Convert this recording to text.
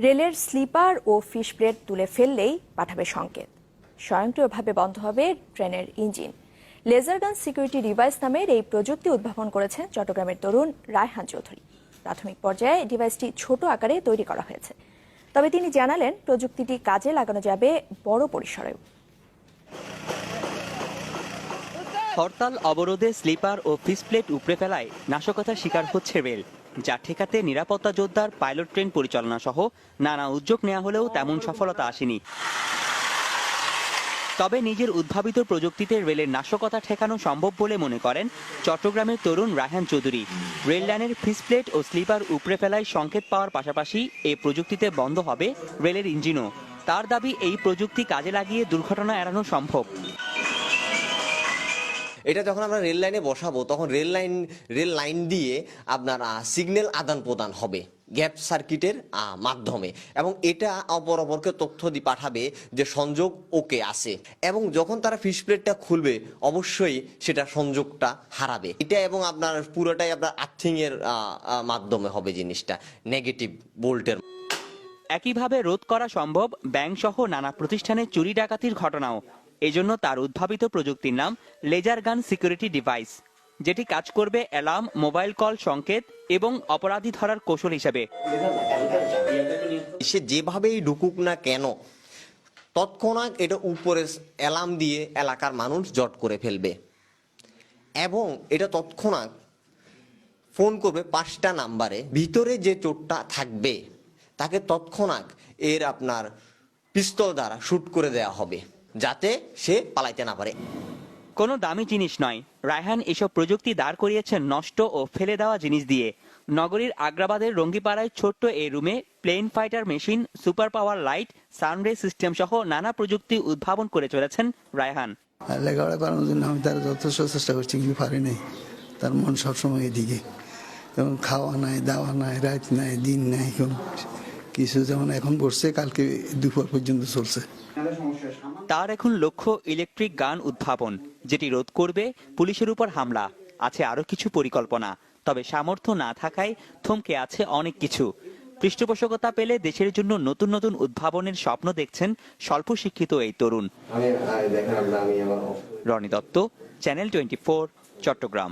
রেলের স্লিপার ও fish plate তুলে ফেললেই পাঠাবে সংকেত। স্বয়ংক্রিয়ভাবে বন্ধ হবে ট্রেনের ইঞ্জিন। লেজার গান সিকিউরিটি ডিভাইস নামের এই প্রযুক্তি উদ্ভাবন করেছেন চট্টগ্রামের তরুণ রায়হান চৌধুরী। প্রাথমিক পর্যায়ে ডিভাইসটি ছোট আকারে তৈরি করা হয়েছে, তবে তিনি জানালেন প্রযুক্তিটি কাজে লাগানো যাবে বড় পরিসরেও। হরতাল অবরোধে স্লিপার ও ফিশ প্লেট উপড়ে ফেলায় নাশকতার শিকার হচ্ছে রেল, যা ঠেকাতে নিরাপত্তা যোদ্ধার পাইলট ট্রেন পরিচালনা সহ নানা উদ্যোগ নেওয়া হলেও তেমন সফলতা আসেনি। তবে নিজের উদ্ভাবিত প্রযুক্তিতে রেলের নাশকতা ঠেকানো সম্ভব বলে মনে করেন চট্টগ্রামের তরুণ রায়হান চৌধুরী। রেল লাইনের ফিশ প্লেট ও স্লিপার উপড়ে ফেলায় সংকেত পাওয়ার পাশাপাশি এই প্রযুক্তিতে বন্ধ হবে রেলের ইঞ্জিনও। তার দাবি, এই প্রযুক্তি কাজে লাগিয়ে দুর্ঘটনা এড়ানো সম্ভব। এটা যখন আমরা রেল লাইনে বসাবো তখন রেল লাইন দিয়ে আপনার সিগন্যাল আদান প্রদান হবে গ্যাপ সার্কিটের মাধ্যমে, এবং এটা অপরকে তথ্য দিয়ে পাঠাবে যে সংযোগ ওকে আছে, এবং যখন তারা ফিশ প্লেটটা খুলবে অবশ্যই সেটা সংযোগটা হারাবে। এটা এবং আপনার পুরোটাই আপনার আর্থিং এর মাধ্যমে হবে জিনিসটা, নেগেটিভ ভোল্টের। একইভাবে রোধ করা সম্ভব ব্যাংক সহ নানা প্রতিষ্ঠানে চুরি ডাকাতির ঘটনাও। এজন্য তার উদ্ভাবিত প্রযুক্তির নাম লেজার গান সিকিউরিটি ডিভাইস, যেটি কাজ করবে অ্যালার্ম, মোবাইল কল সংকেত এবং অপরাধী ধরার কৌশল হিসেবে। সে যেভাবেই ঢুকুক না কেন, তৎক্ষণাৎ এটা উপরে অ্যালার্ম দিয়ে এলাকার মানুষ জট করে ফেলবে, এবং এটা তৎক্ষণাৎ ফোন করবে 5টা নাম্বারে। ভিতরে যে চোরটা থাকবে তাকে তৎক্ষণাৎ এর আপনার পিস্তল দ্বারা শুট করে দেওয়া হবে, যাতে সে পালাইতে না পারে। কোনো দামি জিনিস নয়, রায়হান এসব প্রযুক্তি দাঁড় করিয়েছেন নষ্ট ও ফেলে দেওয়া জিনিস দিয়ে। নগরীর আগ্রাবাদের রঙ্গিপাড়ায় ছোট্ট এই রুমে plane fighter machine, super power light, sound system সহ নানা প্রযুক্তি উদ্ভাবন করে চলেছেন রায়হান। লেখাপড়া করানোর জন্য আমি তার যথেষ্ট চেষ্টা করছি, কিন্তু পারি নাই। তার মন সবসময় এদিকে, যেমন খাওয়া নাই, দাওয়া নাই, রাত নাই, দিন নাই, কিছু যেমন এখন বসছে, কালকে দুপুর পর্যন্ত চলছে। তার এখন লক্ষ্য ইলেকট্রিক গান উদ্ভাবন, যেটি রোধ করবে পুলিশের উপর হামলা। আছে আরো কিছু পরিকল্পনা, তবে সামর্থ্য না থাকায় থমকে আছে অনেক কিছু। পৃষ্ঠপোষকতা পেলে দেশের জন্য নতুন নতুন উদ্ভাবনের স্বপ্ন দেখছেন স্বল্প শিক্ষিত এই তরুণ। আমি রনি দত্ত, চ্যানেল 24, চট্টগ্রাম।